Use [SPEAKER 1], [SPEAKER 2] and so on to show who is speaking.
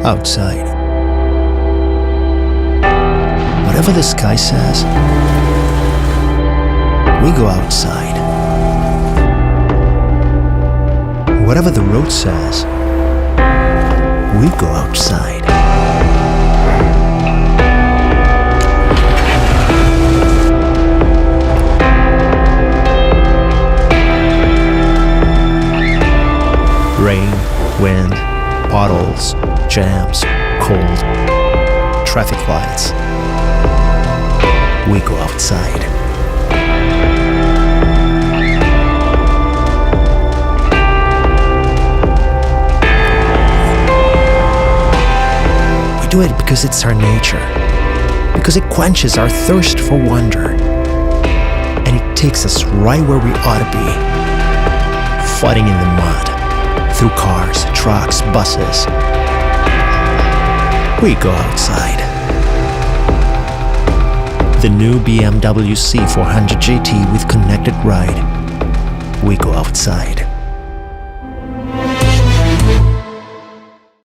[SPEAKER 1] outside. Whatever the sky says, we go outside. Whatever the road says, we go outside. Rain, wind, potholes, jams, cold, traffic lights. We go outside. We do it because it's our nature, because it quenches our thirst for wonder, and it takes us right where we ought to be, fighting in the mud, through cars, trucks, buses. We go outside. The new BMW C400 GT with connected ride. We go outside.